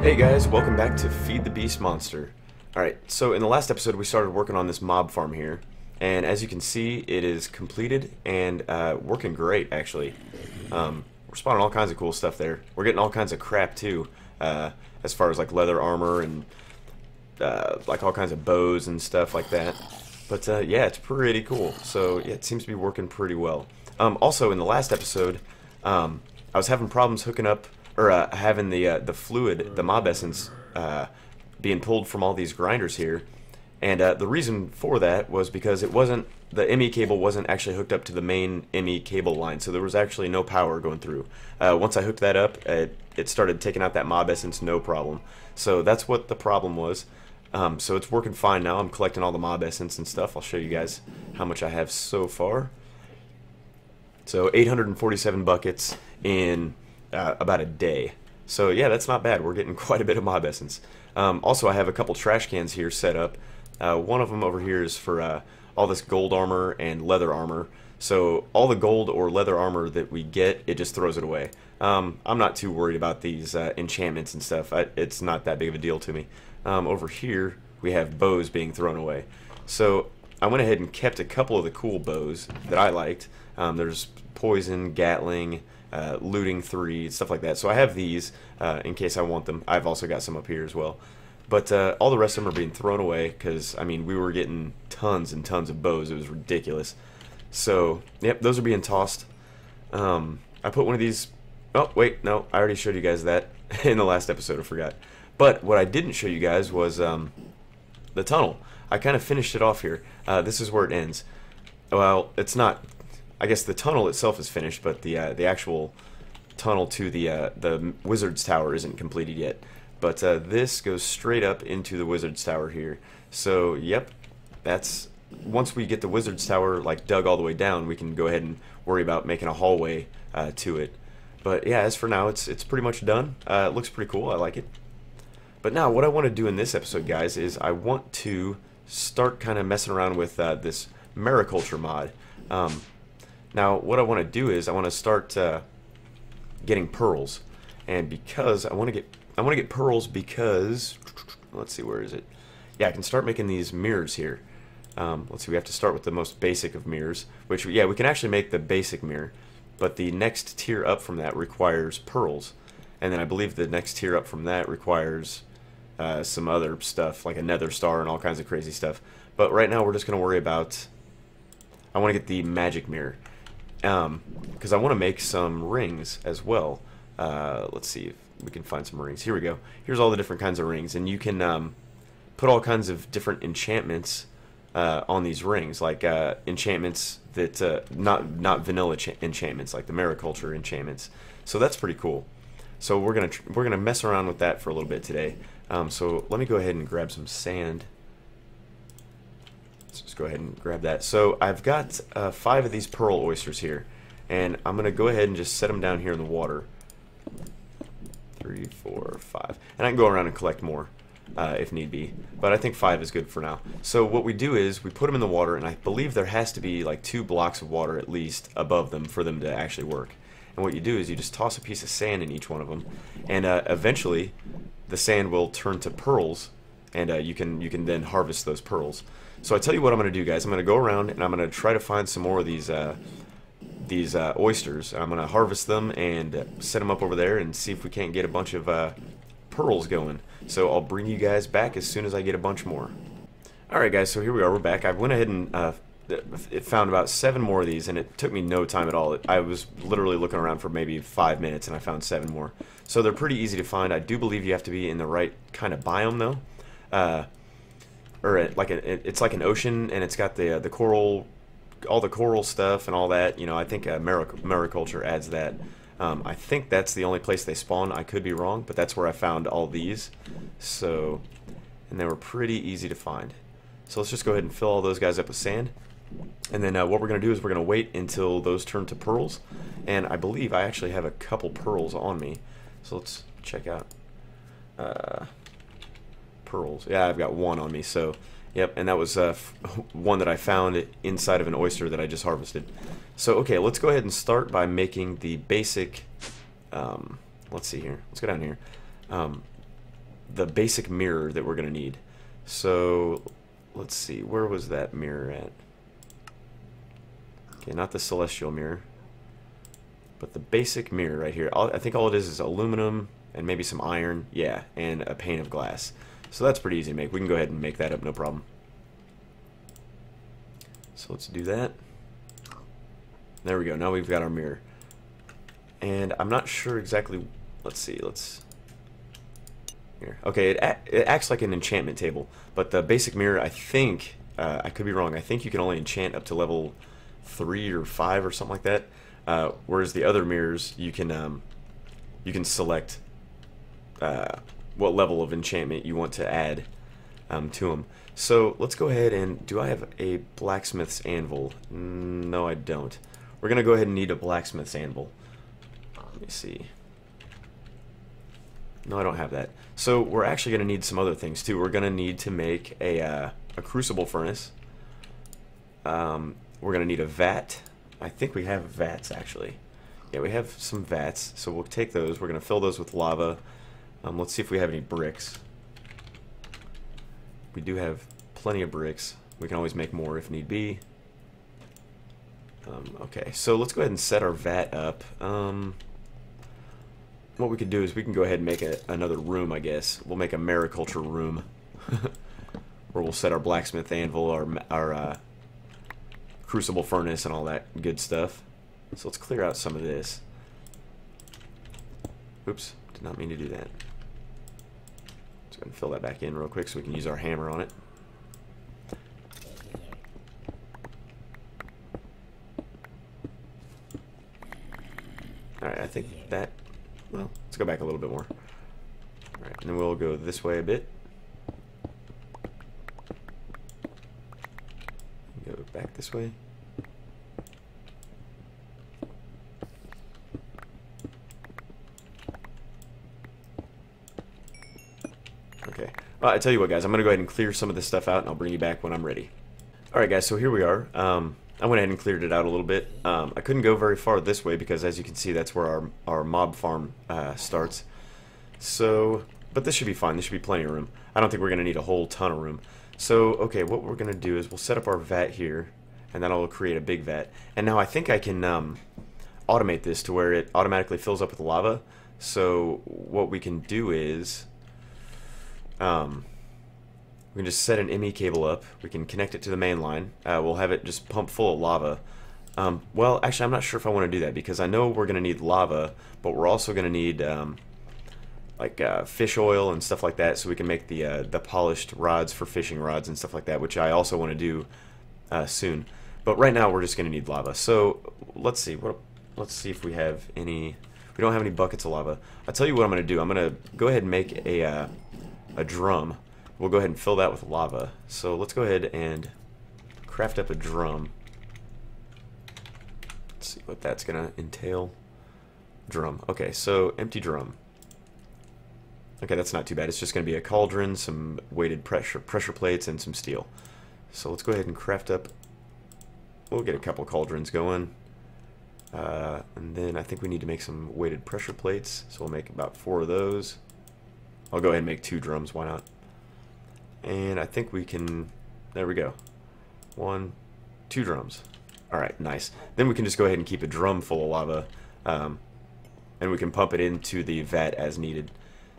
Hey guys, welcome back to Feed the Beast Monster. Alright, so in the last episode we started working on this mob farm here, and as you can see it is completed and working great actually. We're spawning all kinds of cool stuff there. We're getting all kinds of crap too, as far as like leather armor and like all kinds of bows and stuff like that. But yeah, it's pretty cool. So yeah, it seems to be working pretty well. Also in the last episode, I was having problems hooking up or having the fluid, the mob essence, being pulled from all these grinders here, and the reason for that was because it wasn't, the ME cable wasn't actually hooked up to the main ME cable line, so there was actually no power going through. Once I hooked that up, it started taking out that mob essence no problem. So that's what the problem was. So it's working fine now. I'm collecting all the mob essence and stuff. I'll show you guys how much I have so far. So 847 buckets in about a day. So yeah, that's not bad. We're getting quite a bit of mob essence. Also, I have a couple trash cans here set up. One of them over here is for all this gold armor and leather armor. So all the gold or leather armor that we get, it just throws it away. I'm not too worried about these enchantments and stuff. It's not that big of a deal to me. Over here, we have bows being thrown away. So I went ahead and kept a couple of the cool bows that I liked. There's poison, Gatling, looting 3, stuff like that. So I have these in case I want them. I've also got some up here as well. But all the rest of them are being thrown away because, I mean, we were getting tons and tons of bows. It was ridiculous. So, yep, those are being tossed. I put one of these... Oh, wait, no, I already showed you guys that in the last episode. I forgot. But what I didn't show you guys was the tunnel. I kind of finished it off here. This is where it ends. Well, it's not... I guess the tunnel itself is finished, but the actual tunnel to the Wizard's Tower isn't completed yet. But this goes straight up into the Wizard's Tower here. So, yep, that's... Once we get the Wizard's Tower like dug all the way down, we can go ahead and worry about making a hallway to it. But yeah, as for now, it's pretty much done. It looks pretty cool. I like it. But now, what I want to do in this episode, guys, is I want to start kind of messing around with this Mariculture mod. Now, what I want to do is I want to start getting pearls, and because I want to get pearls because let's see, where is it? Yeah, I can start making these mirrors here. Let's see, we have to start with the most basic of mirrors, which yeah, we can actually make the basic mirror, but the next tier up from that requires pearls, and then I believe the next tier up from that requires some other stuff like a nether star and all kinds of crazy stuff. But right now we're just going to worry about. I want to get the magic mirror. Because I want to make some rings as well. Let's see if we can find some rings. Here we go. Here's all the different kinds of rings, and you can put all kinds of different enchantments on these rings, like enchantments that not vanilla enchantments, like the Mariculture enchantments. So that's pretty cool. So we're gonna mess around with that for a little bit today. So let me go ahead and grab some sand. Let's just go ahead and grab that. So I've got 5 of these pearl oysters here, and I'm going to go ahead and just set them down here in the water. 3, 4, 5. And I can go around and collect more if need be, but I think 5 is good for now. So what we do is we put them in the water, and I believe there has to be like 2 blocks of water at least above them for them to actually work. And what you do is you just toss a piece of sand in each one of them, and eventually the sand will turn to pearls, and you can then harvest those pearls. So I tell you what I'm going to do, guys. I'm going to go around and I'm going to try to find some more of these oysters. I'm going to harvest them and set them up over there and see if we can't get a bunch of pearls going. So I'll bring you guys back as soon as I get a bunch more. Alright guys, so here we are. We're back. I went ahead and found about 7 more of these, and it took me no time at all. I was literally looking around for maybe 5 minutes and I found 7 more. So they're pretty easy to find. I do believe you have to be in the right kind of biome though. It's like an ocean, and it's got the coral, all the coral stuff and all that. You know, I think Mariculture adds that. I think that's the only place they spawn. I could be wrong, but that's where I found all these. So, and they were pretty easy to find. So let's just go ahead and fill all those guys up with sand, and then what we're gonna do is we're gonna wait until those turn to pearls. And I believe I actually have a couple pearls on me. So let's check out. Pearls. Yeah, I've got 1 on me, so yep, and that was one that I found inside of an oyster that I just harvested. So okay, let's go ahead and start by making the basic let's see here, let's go down here. the basic mirror that we're going to need. So let's see, where was that mirror at? Okay, not the celestial mirror, but the basic mirror right here. I think all it is aluminum and maybe some iron, yeah, and a pane of glass. So that's pretty easy to make. We can go ahead and make that up, no problem. So let's do that. There we go. Now we've got our mirror. And I'm not sure exactly. Let's see. Here. Okay, it acts like an enchantment table, but the basic mirror, I think, I could be wrong. I think you can only enchant up to level 3 or 5 or something like that. Whereas the other mirrors, you can select what level of enchantment you want to add to them. So let's go ahead and, do I have a blacksmith's anvil? No, I don't. We're going to go ahead and need a blacksmith's anvil. Let me see. No, I don't have that. So we're actually going to need some other things too. We're going to need to make a crucible furnace. We're going to need a vat. I think we have vats actually. Yeah, we have some vats. So we'll take those. We're going to fill those with lava. Let's see if we have any bricks. We do have plenty of bricks. We can always make more if need be. Okay, so let's go ahead and set our vat up. What we could do is we can go ahead and make another room, I guess. We'll make a Mariculture room. Where we'll set our blacksmith anvil, our crucible furnace, and all that good stuff. So let's clear out some of this. Oops, did not mean to do that. Let's go ahead and fill that back in real quick so we can use our hammer on it. Alright, I think that, well, let's go back a little bit more. Alright, and then we'll go this way a bit. Go back this way. Okay. Well, I tell you what, guys, I'm going to go ahead and clear some of this stuff out, and I'll bring you back when I'm ready. Alright, guys, so here we are. I went ahead and cleared it out a little bit. I couldn't go very far this way because, as you can see, that's where our mob farm starts. So, but this should be fine. This should be plenty of room. I don't think we're going to need a whole ton of room. So, okay, what we're going to do is we'll set up our vat here, and then I'll create a big vat. And now I think I can automate this to where it automatically fills up with lava. So what we can do is we can just set an ME cable up. We can connect it to the main line. We'll have it just pump full of lava. Well, actually, I'm not sure if I want to do that because I know we're going to need lava, but we're also going to need fish oil and stuff like that, so we can make the polished rods for fishing rods and stuff like that, which I also want to do soon. But right now, we're just going to need lava. So let's see. Let's see if we have any. We don't have any buckets of lava. I'll tell you what I'm going to do. I'm going to go ahead and make a drum. We'll go ahead and fill that with lava. So let's go ahead and craft up a drum. Let's see what that's going to entail. Drum. Okay, so empty drum. Okay, that's not too bad. It's just going to be a cauldron, some weighted pressure plates, and some steel. So let's go ahead and craft up. We'll get a couple cauldrons going. And then I think we need to make some weighted pressure plates. So we'll make about 4 of those. I'll go ahead and make 2 drums. Why not? And I think we can, there we go. 1, 2 drums. Alright, nice. Then we can just go ahead and keep a drum full of lava. And we can pump it into the vat as needed.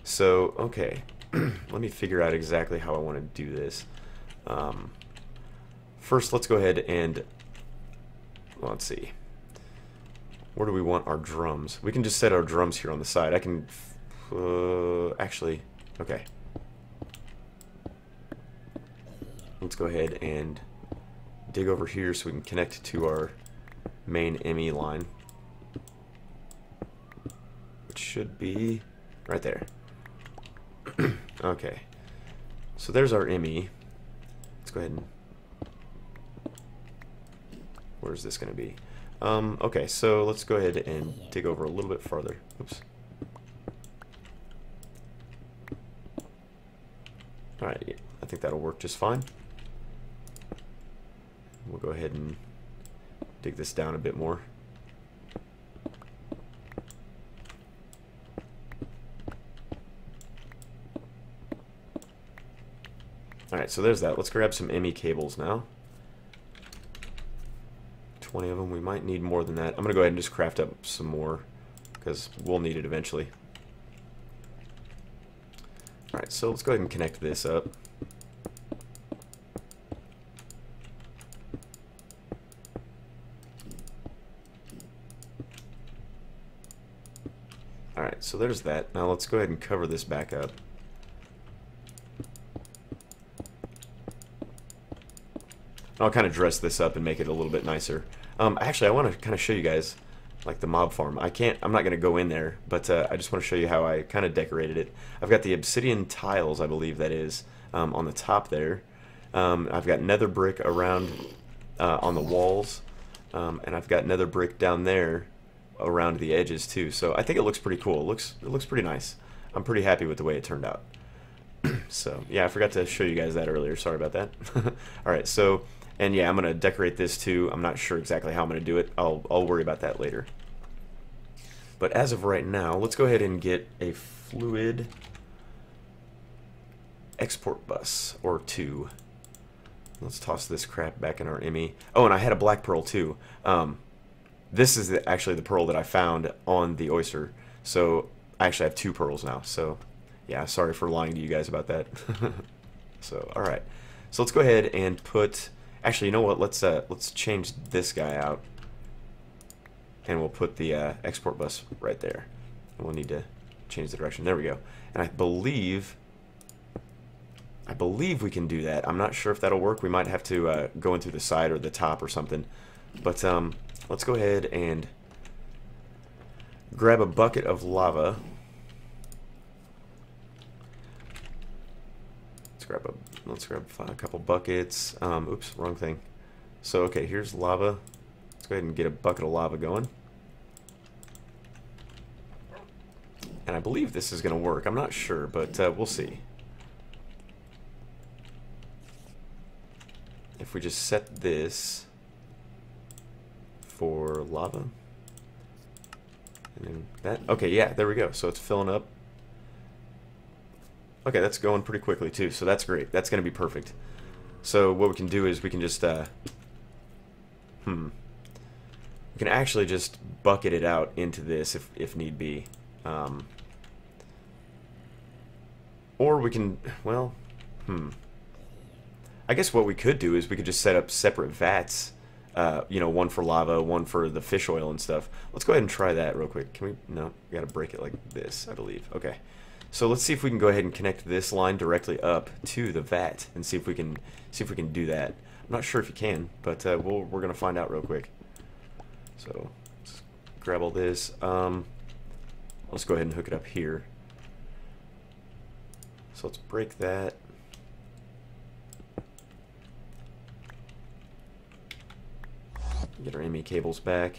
So, okay. Let me figure out exactly how I want to do this. First, let's go ahead and, well, let's see. Where do we want our drums? We can just set our drums here on the side. I can, actually, okay. Let's go ahead and dig over here so we can connect to our main ME line, which should be right there. Okay, so there's our ME. Let's go ahead and, where's this going to be? Okay, so let's go ahead and dig over a little bit farther. Oops. Alright, yeah, I think that'll work just fine. We'll go ahead and dig this down a bit more. Alright, so there's that. Let's grab some ME cables now. 20 of them. We might need more than that. I'm going to go ahead and just craft up some more, because we'll need it eventually. Alright, so let's go ahead and connect this up. Alright, so there's that. Now let's go ahead and cover this back up. I'll kind of dress this up and make it a little bit nicer. Actually, I want to kind of show you guys like the mob farm. I'm not going to go in there, but I just want to show you how I kind of decorated it. I've got the obsidian tiles, I believe that is, on the top there. I've got nether brick around on the walls, and I've got nether brick down there around the edges too. So I think it looks pretty cool. It looks pretty nice. I'm pretty happy with the way it turned out. So yeah, I forgot to show you guys that earlier. Sorry about that. All right, so. And yeah, I'm going to decorate this too. I'm not sure exactly how I'm going to do it. I'll worry about that later. But as of right now, let's go ahead and get a fluid export bus or 2. Let's toss this crap back in our ME. Oh, and I had a black pearl too. This is actually the pearl that I found on the oyster. So I actually have 2 pearls now. So yeah, sorry for lying to you guys about that. So all right. So let's go ahead and put... Actually, you know what? Let's change this guy out, and we'll put the export bus right there. And we'll need to change the direction. There we go. And I believe we can do that. I'm not sure if that'll work. We might have to go in through the side or the top or something. But let's go ahead and grab a bucket of lava. Let's grab a couple buckets. Oops, wrong thing. So, okay, here's lava. Let's go ahead and get a bucket of lava going. And I believe this is going to work. I'm not sure, but we'll see. If we just set this for lava. And then that. Okay, yeah, there we go. So it's filling up. Okay, that's going pretty quickly too, so that's great. That's going to be perfect. So what we can do is we can just, we can actually just bucket it out into this if need be. Or we can, well, I guess what we could do is we could just set up separate vats, you know, one for lava, one for the fish oil and stuff. Let's go ahead and try that real quick. Can we? No, we got to break it like this, I believe. Okay. So let's see if we can go ahead and connect this line directly up to the vat and see if we can do that. I'm not sure if you can, but we're gonna find out real quick. So let's grab all this. Let's go ahead and hook it up here. So let's break that. Get our ME cables back.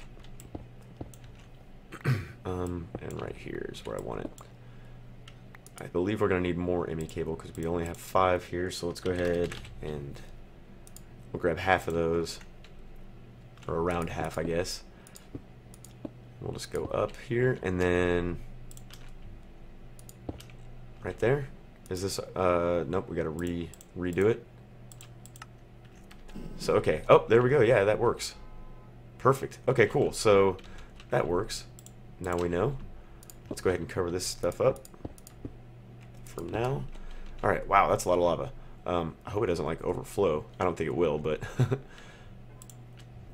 And right here is where I want it. I believe we're going to need more ME cable because we only have 5 here, so let's go ahead and we'll grab half of those, or around half, I guess. We'll just go up here, and then right there. Is this, nope, we got to redo it. So, okay, oh, there we go, yeah, that works. Perfect. Okay, cool, so that works. Now we know. Let's go ahead and cover this stuff up. For now. Alright, wow, that's a lot of lava. I hope it doesn't like overflow. I don't think it will, but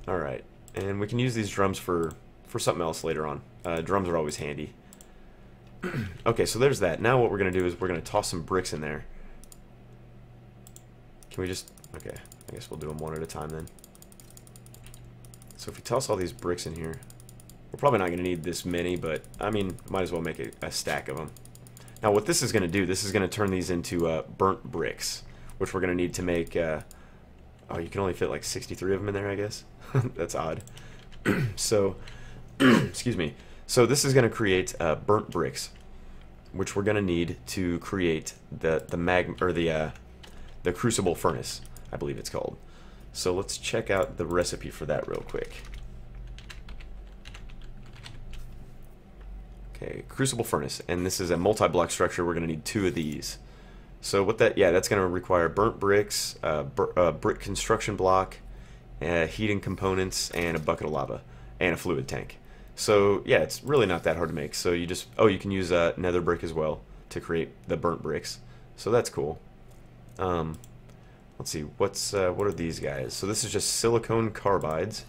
alright. And we can use these drums for something else later on. Drums are always handy. Okay, so there's that. Now what we're gonna do is we're gonna toss some bricks in there. Can we just, okay, I guess we'll do them one at a time then. So if we toss all these bricks in here, we're probably not gonna need this many, but I mean, might as well make a stack of them. Now what this is going to do, this is going to turn these into burnt bricks, which we're going to need to make, oh, you can only fit like 63 of them in there, I guess. That's odd. So, excuse me. So this is going to create burnt bricks, which we're going to need to create the Crucible furnace, I believe it's called. So let's check out the recipe for that real quick. Okay, Crucible furnace, and this is a multi-block structure. We're going to need 2 of these. So what that, yeah, that's going to require burnt bricks, brick construction block, heating components, and a bucket of lava, and a fluid tank. So yeah, it's really not that hard to make. So you just, oh, you can use nether brick as well to create the burnt bricks. So that's cool. Let's see, what are these guys? So this is just silicone carbides,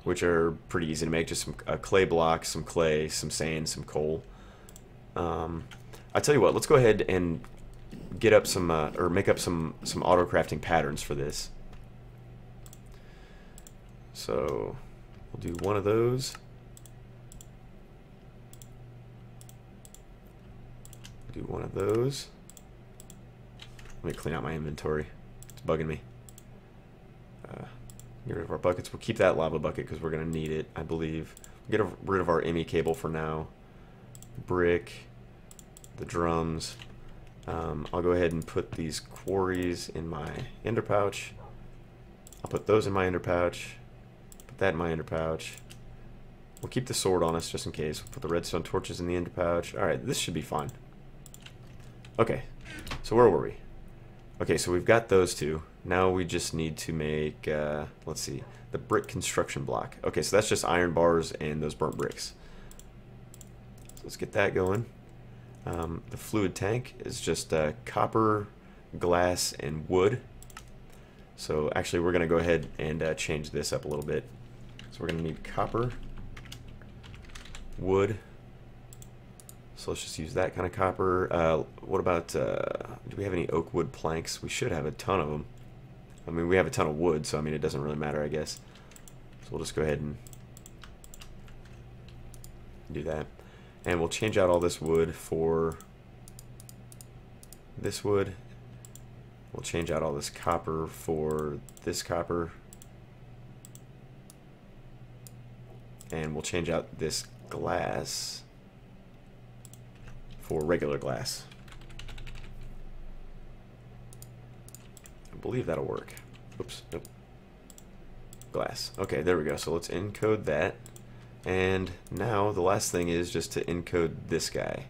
which are pretty easy to make. Just some clay blocks, some clay, some sand, some coal. I tell you what, let's go ahead and get up some or make up some auto crafting patterns for this. So we'll do one of those. Do one of those. Let me clean out my inventory. It's bugging me. Get rid of our buckets. We'll keep that lava bucket because we're going to need it, I believe. Get rid of our ME cable for now. Brick. The drums. I'll go ahead and put these quarries in my ender pouch. I'll put those in my ender pouch. Put that in my ender pouch. We'll keep the sword on us just in case. We'll put the redstone torches in the ender pouch. Alright, this should be fine. Okay, so where were we? Okay, so we've got those two. Now we just need to make, let's see, the brick construction block. Okay, so that's just iron bars and those burnt bricks. So let's get that going. The fluid tank is just copper, glass, and wood. So actually we're going to go ahead and change this up a little bit. So we're going to need copper, wood. So let's just use that kind of copper. What about, do we have any oak wood planks? We should have a ton of them. I mean, we have a ton of wood, so I mean, it doesn't really matter, I guess. So we'll just go ahead and do that. And we'll change out all this wood for this wood. We'll change out all this copper for this copper. And we'll change out this glass for regular glass. I believe that'll work. Oops, nope. Glass. Okay, there we go. So let's encode that. And now the last thing is just to encode this guy.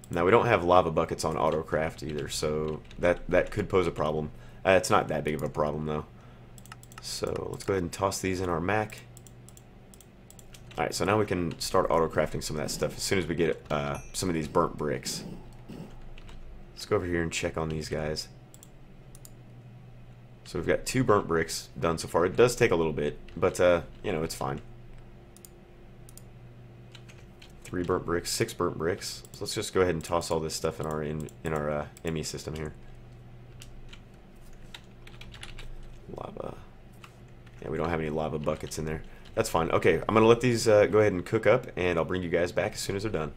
Now we don't have lava buckets on AutoCraft either, so that could pose a problem. It's not that big of a problem though. So let's go ahead and toss these in our Mac. Alright, so now we can start auto-crafting some of that stuff as soon as we get some of these burnt bricks. Let's go over here and check on these guys. So we've got 2 burnt bricks done so far. It does take a little bit, but, you know, it's fine. 3 burnt bricks, 6 burnt bricks. So let's just go ahead and toss all this stuff in our ME system here. Lava. Yeah, we don't have any lava buckets in there. That's fine. Okay, I'm going to let these go ahead and cook up, and I'll bring you guys back as soon as they're done.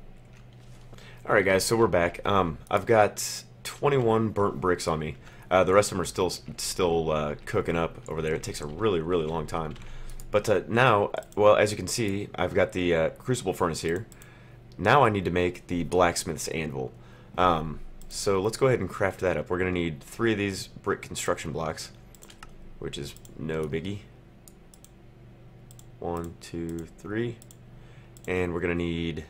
Alright guys, so we're back. I've got 21 burnt bricks on me. The rest of them are still cooking up over there. It takes a really, really long time. But now, well, as you can see, I've got the Crucible furnace here. Now I need to make the Blacksmith's anvil. So let's go ahead and craft that up. We're going to need 3 of these brick construction blocks, which is no biggie. 1, 2, 3. And we're going to need,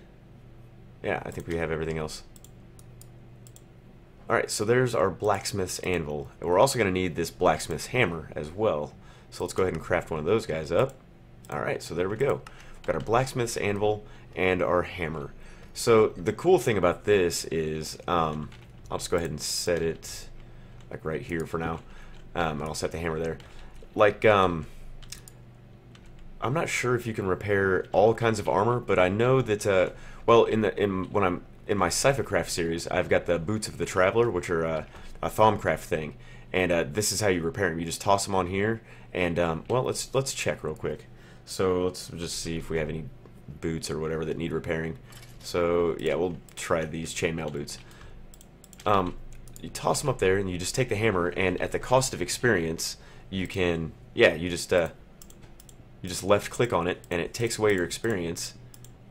yeah, I think we have everything else. Alright, so there's our Blacksmith's anvil. And we're also going to need this Blacksmith's hammer as well. So let's go ahead and craft one of those guys up. Alright, so there we go. We've got our Blacksmith's anvil and our hammer. So the cool thing about this is, I'll just go ahead and set it like right here for now. And I'll set the hammer there. Like, I'm not sure if you can repair all kinds of armor, but I know that, well, when I'm in my Cyphercraft series, I've got the Boots of the Traveler, which are a Thaumcraft thing, and this is how you repair them. You just toss them on here, and well, let's check real quick. So let's just see if we have any boots or whatever that need repairing. So yeah, we'll try these chainmail boots. You toss them up there, and you just take the hammer, and at the cost of experience, you can, yeah, you just left click on it, and it takes away your experience,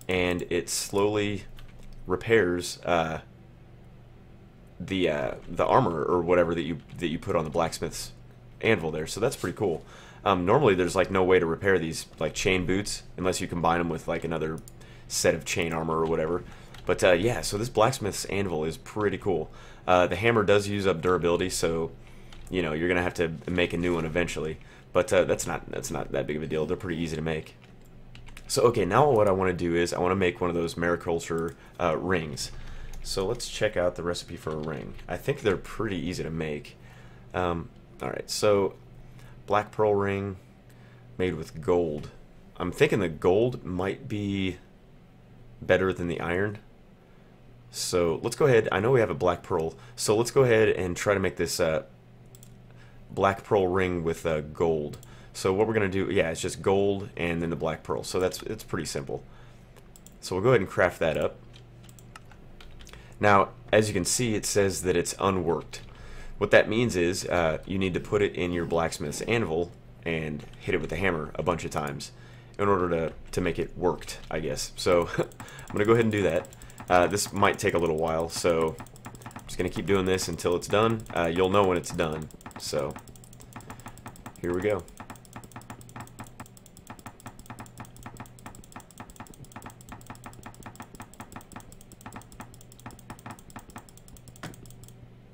and it slowly repairs the armor or whatever that you put on the blacksmith's anvil there. So that's pretty cool. Normally there's like no way to repair these like chain boots unless you combine them with like another set of chain armor or whatever. But yeah, so this blacksmith's anvil is pretty cool. The hammer does use up durability, so you know you're gonna have to make a new one eventually. But that's not that big of a deal. They're pretty easy to make. So okay, now what I want to do is I want to make one of those Mariculture rings. So let's check out the recipe for a ring. I think they're pretty easy to make. Alright, so black pearl ring made with gold. I'm thinking the gold might be better than the iron. So let's go ahead. I know we have a black pearl, so let's go ahead and try to make this black pearl ring with gold. So what we're gonna do, yeah, it's just gold and then the black pearl. So it's pretty simple. So we'll go ahead and craft that up. Now, as you can see, it says that it's unworked. What that means is you need to put it in your blacksmith's anvil and hit it with the hammer a bunch of times in order to make it worked, I guess. So I'm gonna go ahead and do that. This might take a little while, so I'm just gonna keep doing this until it's done. You'll know when it's done. So here we go.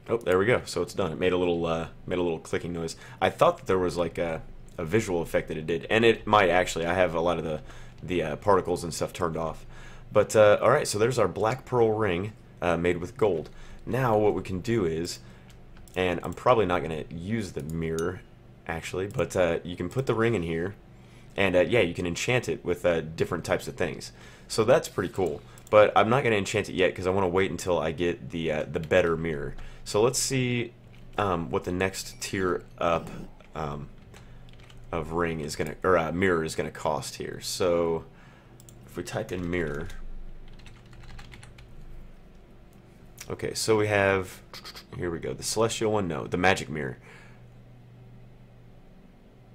Oh, there we go. So it's done. It made a little clicking noise. I thought that there was like a visual effect that it did, and it might actually. I have a lot of the particles and stuff turned off. But all right, so there's our black pearl ring made with gold. Now what we can do is, and I'm probably not going to use the mirror actually, but you can put the ring in here, and yeah, you can enchant it with different types of things. So that's pretty cool. But I'm not going to enchant it yet because I want to wait until I get the better mirror. So let's see what the next tier up of ring is gonna, or mirror is gonna cost here. So if we type in mirror, okay, so we have, here we go, the celestial one, no, the magic mirror.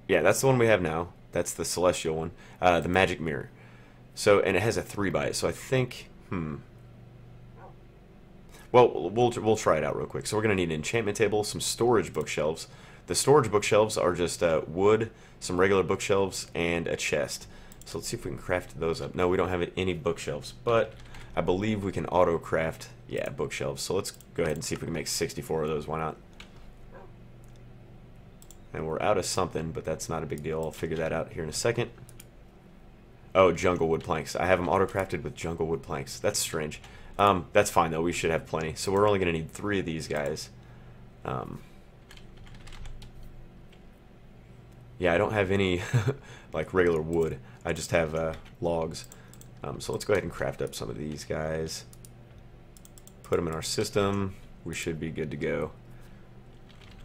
Yeah, that's the one we have now. That's the celestial one, the magic mirror. So, and it has a 3 by it, so I think, well, we'll try it out real quick. So we're going to need an enchantment table, some storage bookshelves. The storage bookshelves are just wood, some regular bookshelves, and a chest. So let's see if we can craft those up. No, we don't have any bookshelves, but I believe we can auto craft, yeah, bookshelves. So let's go ahead and see if we can make 64 of those. Why not? And we're out of something, but that's not a big deal. I'll figure that out here in a second. Oh, jungle wood planks. I have them auto-crafted with jungle wood planks. That's strange. That's fine, though. We should have plenty. So we're only going to need 3 of these guys. Yeah, I don't have any like regular wood. I just have logs. So let's go ahead and craft up some of these guys. Put them in our system. We should be good to go.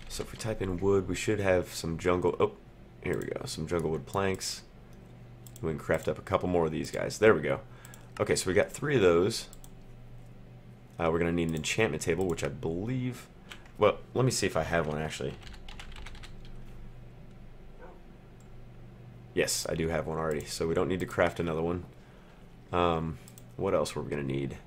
So if we type in wood, we should have some jungle... Oh, here we go. Some jungle wood planks. We can craft up a couple more of these guys. There we go. Okay, so we got 3 of those. We're going to need an enchantment table, which I believe... Well, let me see if I have one, actually. Yes, I do have one already, so we don't need to craft another one. What else were we going to need?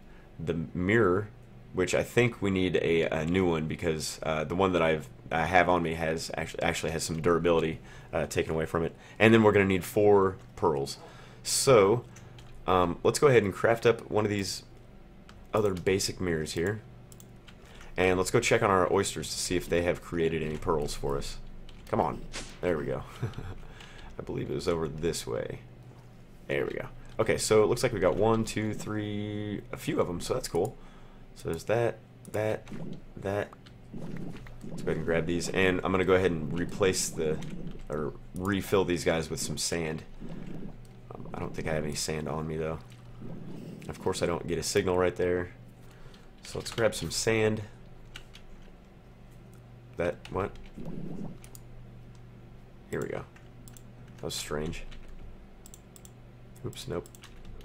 The mirror, which I think we need a new one, because the one that I have on me has actually has some durability taken away from it. And then we're going to need 4 pearls. So let's go ahead and craft up one of these other basic mirrors here. And let's go check on our oysters to see if they have created any pearls for us. Come on. There we go. I believe it was over this way. There we go. Okay, so it looks like we got 1, 2, 3, a few of them, so that's cool. So there's that. Let's go ahead and grab these, and I'm gonna go ahead and refill these guys with some sand. I don't think I have any sand on me though. Of course, I don't get a signal right there. So let's grab some sand. What? Here we go. That was strange. Oops, nope.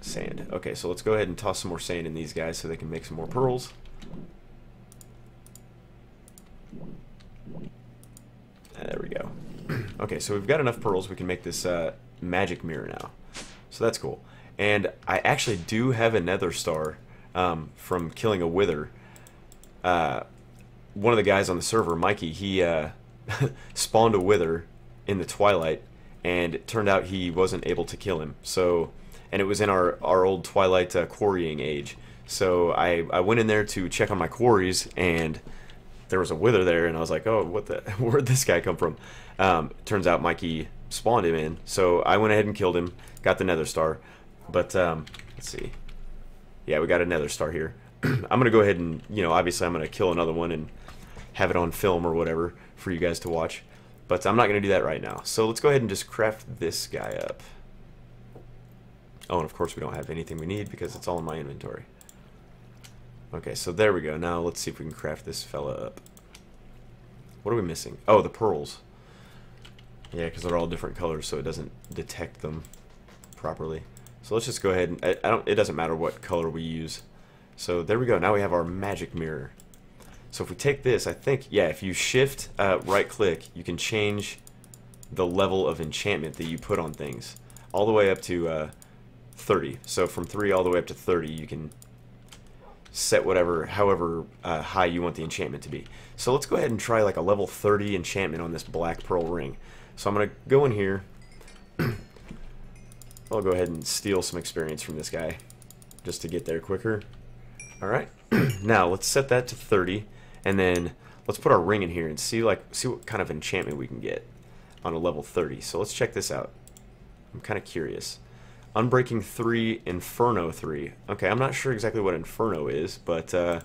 Sand. Okay, so let's go ahead and toss some more sand in these guys so they can make some more pearls. There we go. Okay, so we've got enough pearls. We can make this magic mirror now. So that's cool. And I actually do have a nether star from killing a wither. One of the guys on the server, Mikey, he spawned a wither in the twilight, and it turned out he wasn't able to kill him. So, and it was in our old twilight quarrying age. So I went in there to check on my quarries, and there was a wither there, and I was like, oh, what the, where'd this guy come from? Turns out Mikey spawned him in, so I went ahead and killed him, got the nether star. But let's see, yeah, we got a nether star here. I'm gonna go ahead and, you know, obviously I'm gonna kill another one and have it on film or whatever for you guys to watch, but I'm not gonna do that right now. So let's go ahead and just craft this guy up. Oh, and of course we don't have anything we need because it's all in my inventory. Okay, so there we go. Now let's see if we can craft this fella up. What are we missing? Oh, the pearls. Yeah, because they're all different colors, so it doesn't detect them properly. So let's just go ahead and it doesn't matter what color we use. So there we go. Now we have our magic mirror. So if we take this, I think, yeah, if you shift right click, you can change the level of enchantment that you put on things all the way up to 30. So from 3 all the way up to 30, you can set however high you want the enchantment to be. So let's go ahead and try like a level 30 enchantment on this black pearl ring. So I'm going to go in here. I'll go ahead and steal some experience from this guy just to get there quicker. Alright, now let's set that to 30, and then let's put our ring in here and see what kind of enchantment we can get on a level 30. So let's check this out. I'm kind of curious. Unbreaking 3, Inferno 3. Okay, I'm not sure exactly what Inferno is, but it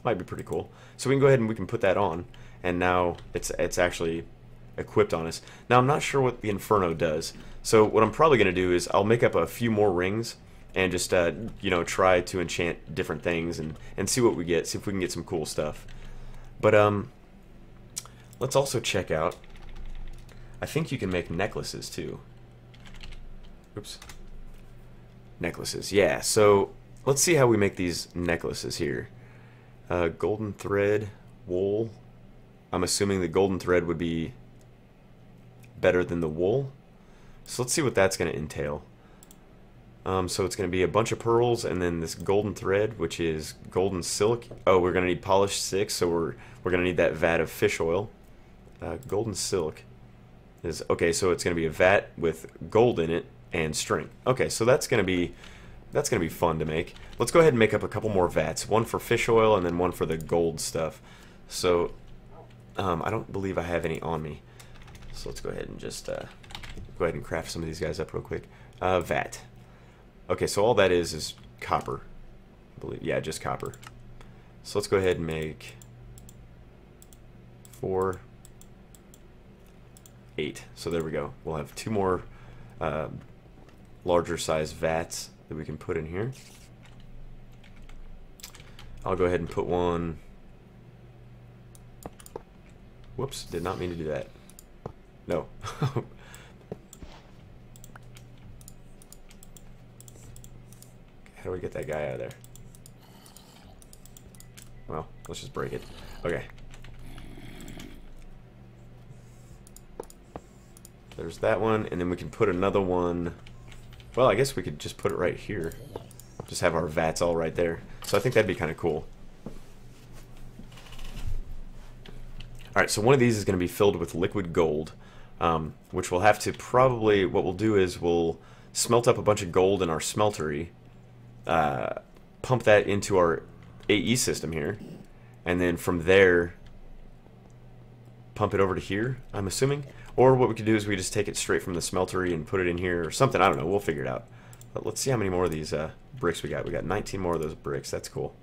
might be pretty cool. So we can go ahead and we can put that on, and now it's actually equipped on us. Now I'm not sure what the Inferno does, so what I'm probably going to do is I'll make up a few more rings and just you know, try to enchant different things and see what we get, see if we can get some cool stuff. But let's also check out, I think you can make necklaces too. Oops. Necklaces, yeah. So let's see how we make these necklaces here. Golden thread, wool. I'm assuming the golden thread would be better than the wool. So let's see what that's going to entail. So it's going to be a bunch of pearls and then this golden thread, which is golden silk. Oh, we're going to need polished 6, so we're going to need that vat of fish oil. Golden silk is okay. So it's going to be a vat with gold in it and string. Okay, so that's going to be fun to make. Let's go ahead and make up a couple more vats. One for fish oil and then one for the gold stuff. So I don't believe I have any on me. So let's go ahead and just go ahead and craft some of these guys up real quick. Vat. Okay, so all that is copper. I believe, yeah, just copper. So let's go ahead and make 4, 8. So there we go. We'll have 2 more larger size vats that we can put in here. I'll go ahead and put one. Whoops, did not mean to do that. No. How do we get that guy out of there? Well, let's just break it. Okay. There's that one, and then we can put another one. Well, I guess we could just put it right here. Just have our vats all right there. So I think that'd be kind of cool. Alright, so one of these is going to be filled with liquid gold, which we'll have to probably, what we'll do is we'll smelt up a bunch of gold in our smeltery, pump that into our AE system here, and then from there pump it over to here, I'm assuming. Or what we could do is we just take it straight from the smeltery and put it in here or something. I don't know. We'll figure it out. But let's see how many more of these bricks we got. We got 19 more of those bricks. That's cool.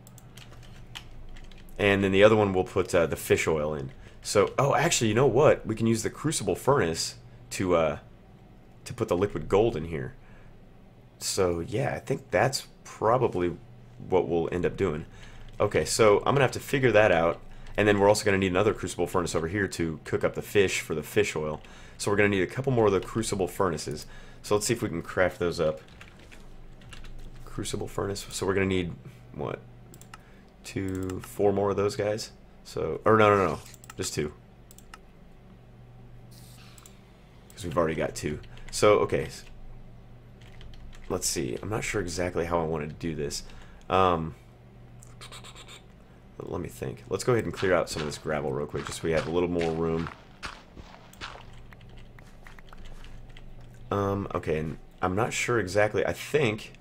And then the other one we'll put the fish oil in. So, oh, actually, you know what? We can use the Crucible furnace to put the liquid gold in here. So, yeah, I think that's probably what we'll end up doing. Okay, so I'm going to have to figure that out. And then we're also going to need another Crucible furnace over here to cook up the fish for the fish oil. So we're going to need a couple more of the Crucible furnaces. So let's see if we can craft those up. Crucible furnace. So we're going to need, what, 4 more of those guys? So, or no. Just 2. Because we've already got 2. So, okay. Let's see. I'm not sure exactly how I want to do this. Let me think. Let's go ahead and clear out some of this gravel real quick, just so we have a little more room. Okay, and I'm not sure exactly. I think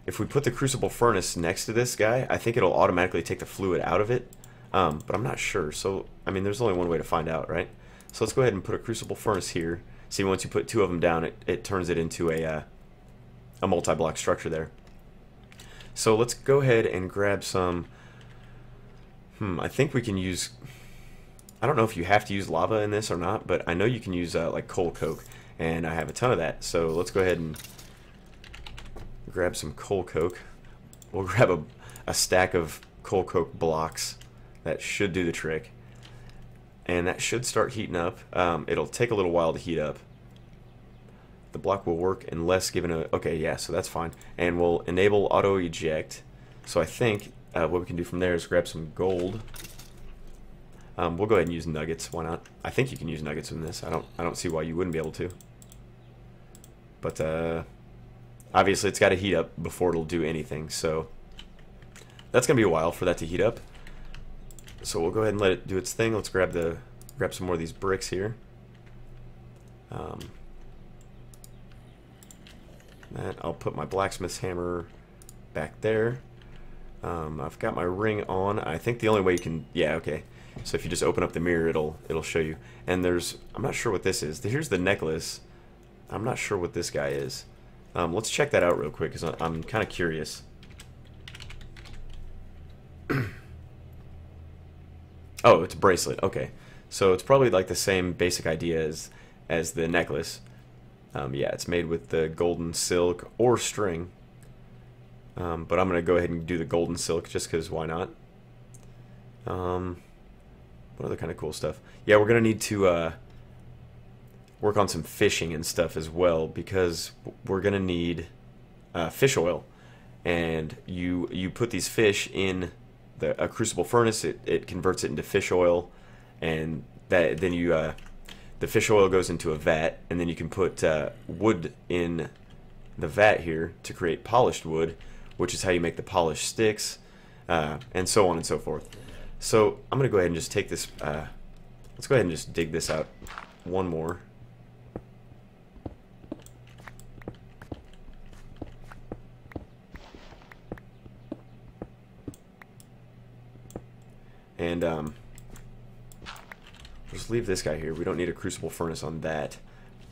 if we put the Crucible furnace next to this guy, I think it'll automatically take the fluid out of it. But I'm not sure. So, I mean, there's only one way to find out, right? So let's go ahead and put a Crucible furnace here. See, once you put two of them down, it turns it into a multi-block structure there. So let's go ahead and grab some... I think we can use... I don't know if you have to use lava in this or not, but I know you can use like coal coke, and I have a ton of that. So let's go ahead and grab some coal coke. We'll grab a stack of coal coke blocks. That should do the trick. And that should start heating up. It'll take a little while to heat up. The block will work unless given a... Okay, yeah, so that's fine. And we'll enable auto eject. So I think what we can do from there is grab some gold. We'll go ahead and use nuggets. Why not? I think you can use nuggets in this. I don't see why you wouldn't be able to. But obviously it's got to heat up before it'll do anything. So that's gonna be a while for that to heat up. So we'll go ahead and let it do its thing. Let's grab some more of these bricks here. I'll put my blacksmith's hammer back there. I've got my ring on. I think the only way you can... Yeah, okay. So if you just open up the mirror, it'll show you. And there's... I'm not sure what this is. Here's the necklace. I'm not sure what this guy is. Let's check that out real quick, because I'm kind of curious. Oh, it's a bracelet. Okay. So it's probably like the same basic idea as the necklace. Yeah, it's made with the golden silk or string. But I'm going to go ahead and do the golden silk just because why not? What other kind of cool stuff? Yeah, we're going to need to work on some fishing and stuff as well, because we're going to need fish oil. And you put these fish in a crucible furnace, it converts it into fish oil, and then the fish oil goes into a vat, and then you can put wood in the vat here to create polished wood, which is how you make the polished sticks, and so on and so forth. So I'm going to go ahead and just take this, let's go ahead and just dig this out one more. And just leave this guy here. We don't need a crucible furnace on that.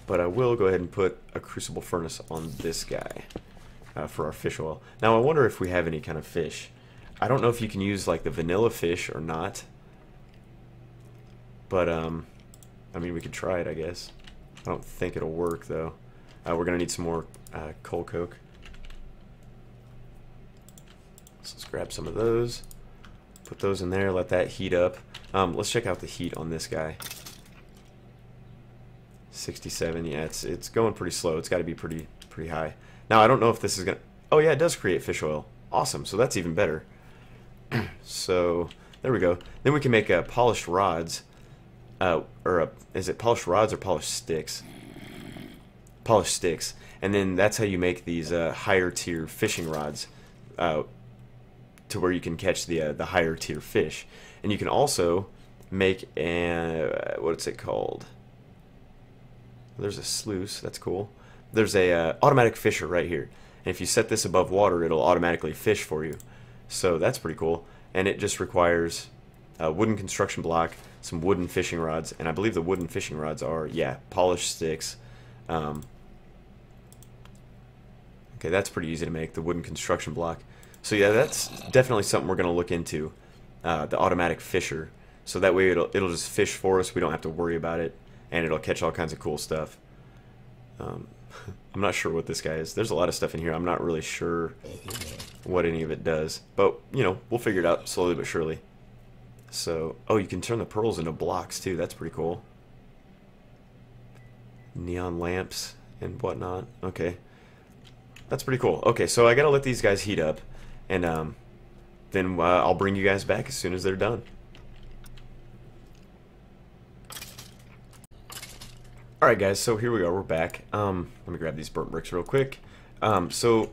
But I will go ahead and put a crucible furnace on this guy for our fish oil. Now I wonder if we have any kind of fish. I don't know if you can use like the vanilla fish or not. But I mean, we could try it, I guess. I don't think it'll work though. We're gonna need some more coal coke. So let's grab some of those. Put those in there, let that heat up. Let's check out the heat on this guy. 67, yeah, it's going pretty slow. It's got to be pretty high. Now, I don't know if this is going to... Oh, yeah, it does create fish oil. Awesome, so that's even better. So, there we go. Then we can make polished rods. Is it polished rods or polished sticks? Polished sticks. And then that's how you make these higher tier fishing rods. To where you can catch the higher tier fish. And you can also make what's it called? There's a sluice. That's cool. There's a automatic fisher right here. And if you set this above water, it'll automatically fish for you. So that's pretty cool. And it just requires a wooden construction block, some wooden fishing rods, and I believe the wooden fishing rods are, yeah, polished sticks. Okay, that's pretty easy to make, the wooden construction block. So yeah, that's definitely something we're going to look into, the automatic fisher. So that way it'll just fish for us, we don't have to worry about it, and it'll catch all kinds of cool stuff. I'm not sure what this guy is. There's a lot of stuff in here, I'm not really sure what any of it does. But, you know, we'll figure it out slowly but surely. So, oh, you can turn the pearls into blocks too, that's pretty cool. Neon lamps and whatnot, okay. That's pretty cool. Okay, so I gotta let these guys heat up. And then I'll bring you guys back as soon as they're done. Alright guys, so here we go, we're back. Let me grab these burnt bricks real quick. So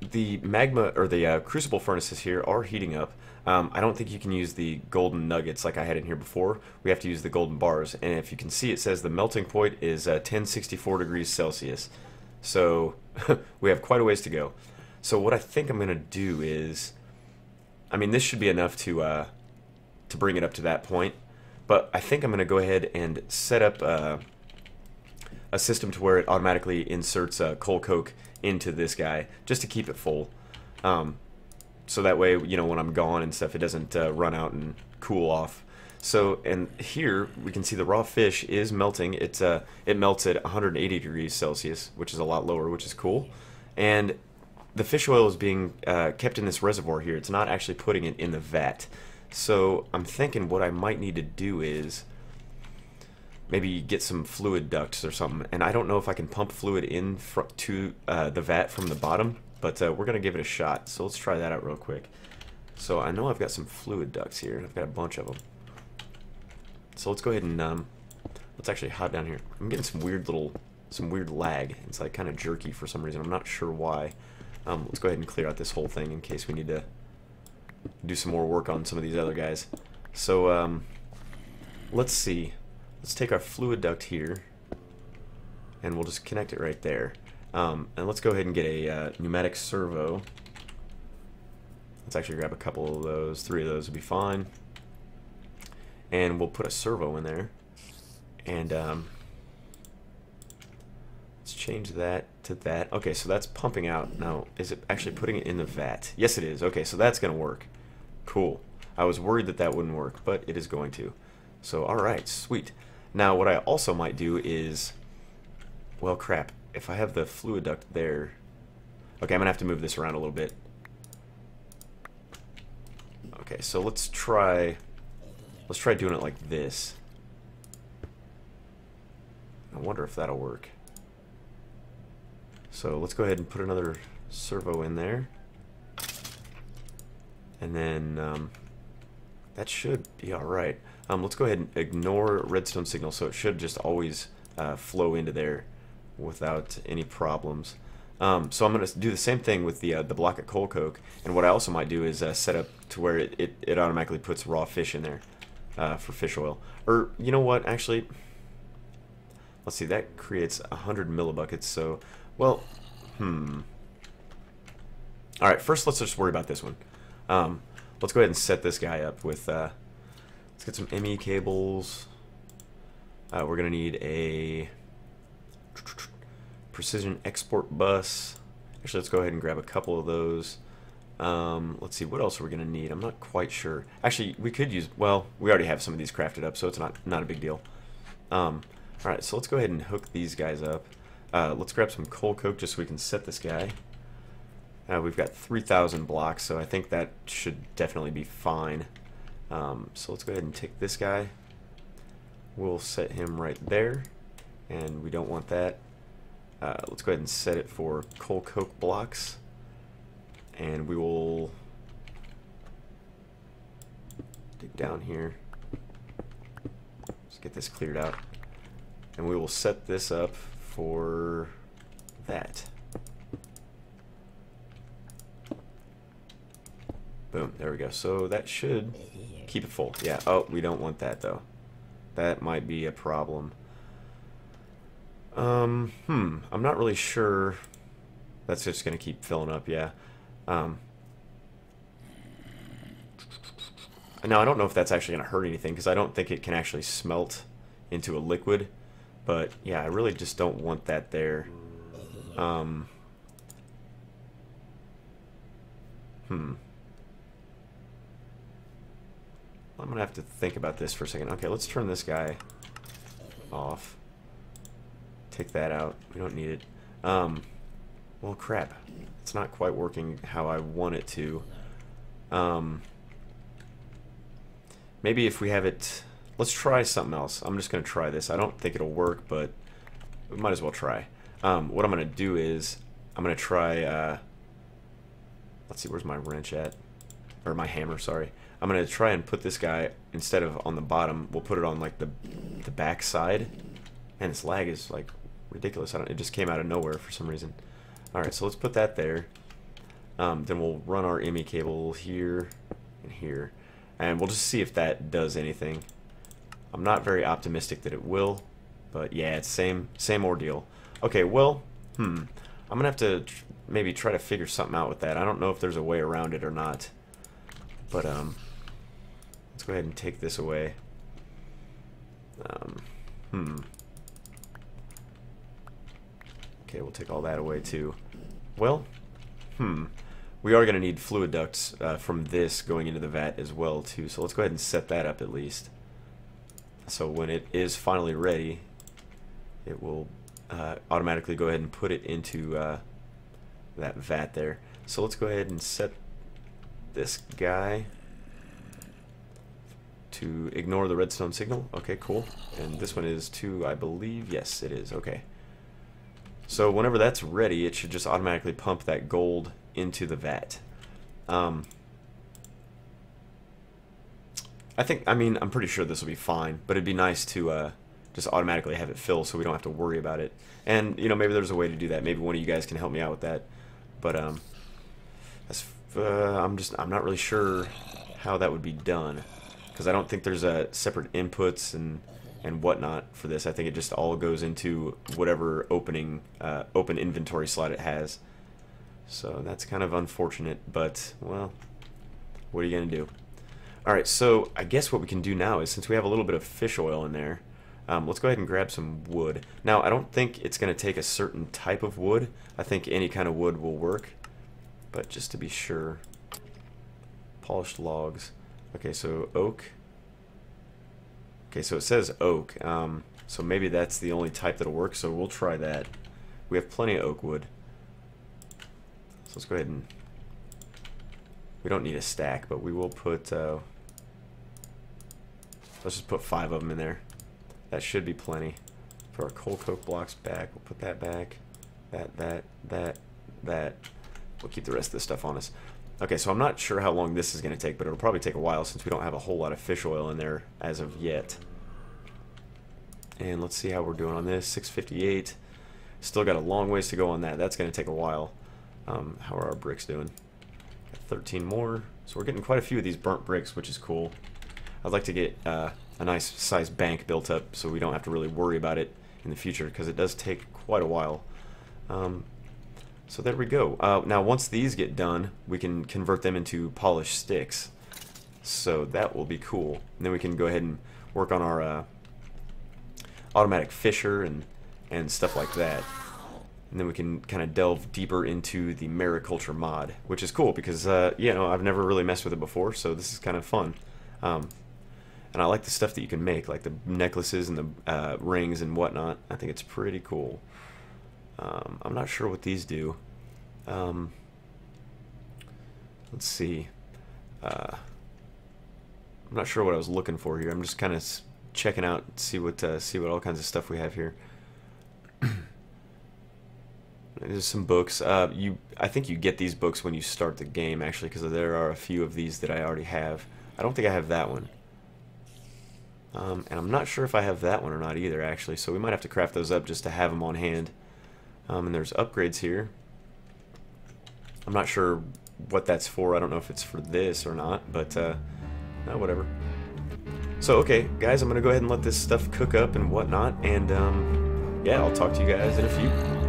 the magma, or the crucible furnaces here are heating up. I don't think you can use the golden nuggets like I had in here before. We have to use the golden bars. And if you can see, it says the melting point is 1064 degrees Celsius. So we have quite a ways to go. So what I think I'm going to do is, I mean, this should be enough to bring it up to that point, but I think I'm going to go ahead and set up a system to where it automatically inserts coal coke into this guy, just to keep it full. So that way, you know, when I'm gone and stuff, it doesn't run out and cool off. So, and here we can see the raw fish is melting. It melts at 180 degrees Celsius, which is a lot lower, which is cool. And the fish oil is being kept in this reservoir here. It's not actually putting it in the vat. So I'm thinking what I might need to do is maybe get some fluid ducts or something. And I don't know if I can pump fluid in to the vat from the bottom, but we're going to give it a shot. So let's try that out real quick. So I know I've got some fluid ducts here. I've got a bunch of them. So let's go ahead and let's actually hop down here. I'm getting some weird lag. It's like kind of jerky for some reason. I'm not sure why. Let's go ahead and clear out this whole thing in case we need to do some more work on some of these other guys. So let's see. Let's take our fluid duct here, and we'll just connect it right there. And let's go ahead and get a pneumatic servo. Let's actually grab a couple of those. 3 of those would be fine. And we'll put a servo in there. And let's change that to that. Okay, so that's pumping out. Now, is it actually putting it in the vat? Yes, it is. Okay, so that's going to work. Cool. I was worried that that wouldn't work, but it is going to. So, alright, sweet. Now, what I also might do is... Well, crap. If I have the fluid duct there... Okay, I'm going to have to move this around a little bit. Okay, so let's try doing it like this. I wonder if that'll work. So let's go ahead and put another servo in there. And then that should be alright. Let's go ahead and ignore redstone signal, so it should just always flow into there without any problems. So I'm going to do the same thing with the block of coal coke, and what I also might do is set up to where it automatically puts raw fish in there for fish oil. Or, you know what, actually, let's see, that creates 100 millibuckets, so, well, Alright, first let's just worry about this one. Let's go ahead and set this guy up with, let's get some ME cables. We're going to need a precision export bus. Actually, let's go ahead and grab a couple of those. Let's see, what else are we going to need? I'm not quite sure. Actually, we could use, well, we already have some of these crafted up, so it's not a big deal. Alright, so let's go ahead and hook these guys up. Let's grab some coal coke just so we can set this guy. We've got 3,000 blocks, so I think that should definitely be fine. So let's go ahead and take this guy. We'll set him right there, and we don't want that. Let's go ahead and set it for coal coke blocks, and we will dig down here. Let's get this cleared out, and we will set this up for that. Boom, there we go. So that should keep it full. Yeah, oh, we don't want that though. That might be a problem. I'm not really sure. That's just going to keep filling up, yeah. Now, I don't know if that's actually going to hurt anything, because I don't think it can actually smelt into a liquid. But, yeah, I really just don't want that there. I'm going to have to think about this for a second. Okay, let's turn this guy off. Take that out. We don't need it. Well, crap. It's not quite working how I want it to. Maybe if we have it... Let's try something else. I'm just going to try this. I don't think it'll work, but we might as well try. What I'm going to do is I'm going to try... let's see, where's my wrench at? Or my hammer, sorry. I'm going to try and put this guy, instead of on the bottom, we'll put it on like the back side. And this lag is like ridiculous. It just came out of nowhere for some reason. Alright, so let's put that there. Then we'll run our ME cable here and here. And we'll just see if that does anything. I'm not very optimistic that it will. But yeah, it's same ordeal. Okay, well, I'm gonna have to maybe try to figure something out with that. I don't know if there's a way around it or not. But let's go ahead and take this away. Okay, we'll take all that away too. Well, we are going to need fluid ducts from this going into the vat as well too. So let's go ahead and set that up at least. So when it is finally ready, it will automatically go ahead and put it into that vat there. So let's go ahead and set this guy to ignore the redstone signal. Okay, cool. And this one is to, I believe, yes, it is. Okay. So whenever that's ready, it should just automatically pump that gold into the vat. I mean, I'm pretty sure this will be fine, but it'd be nice to just automatically have it fill so we don't have to worry about it. And, you know, maybe there's a way to do that. Maybe one of you guys can help me out with that. But I'm not really sure how that would be done, because I don't think there's separate inputs and whatnot for this. I think it just all goes into whatever open inventory slot it has. So that's kind of unfortunate, but, well, what are you going to do? Alright, so I guess what we can do now is, since we have a little bit of fish oil in there, let's go ahead and grab some wood. Now, I don't think it's going to take a certain type of wood. I think any kind of wood will work, but just to be sure, polished logs. Okay, so oak. Okay, so it says oak, so maybe that's the only type that'll work, so we'll try that. We have plenty of oak wood. So let's go ahead and... We don't need a stack, but we will put... let's just put 5 of them in there. That should be plenty. Put our coal coke blocks back. We'll put that back. That. We'll keep the rest of this stuff on us. Okay, so I'm not sure how long this is going to take, but it'll probably take a while since we don't have a whole lot of fish oil in there as of yet. And let's see how we're doing on this. 658. Still got a long ways to go on that. That's going to take a while. How are our bricks doing? Got 13 more. So we're getting quite a few of these burnt bricks, which is cool. I'd like to get a nice size bank built up so we don't have to really worry about it in the future, because it does take quite a while. So there we go. Now once these get done, we can convert them into polished sticks. So that will be cool. And then we can go ahead and work on our automatic fisher and stuff like that. And then we can kind of delve deeper into the Mariculture mod, which is cool because, you know, I've never really messed with it before, so this is kind of fun. And I like the stuff that you can make, like the necklaces and the rings and whatnot. I think it's pretty cool. I'm not sure what these do. Let's see. I'm not sure what I was looking for here. I'm just kind of checking out, see what all kinds of stuff we have here. There's some books. I think you get these books when you start the game, actually, because there are a few of these that I already have. I don't think I have that one. And I'm not sure if I have that one or not either, actually, so we might have to craft those up just to have them on hand. And there's upgrades here. I'm not sure what that's for. I don't know if it's for this or not, but whatever. So, okay, guys, I'm going to go ahead and let this stuff cook up and whatnot, and yeah, I'll talk to you guys in a few.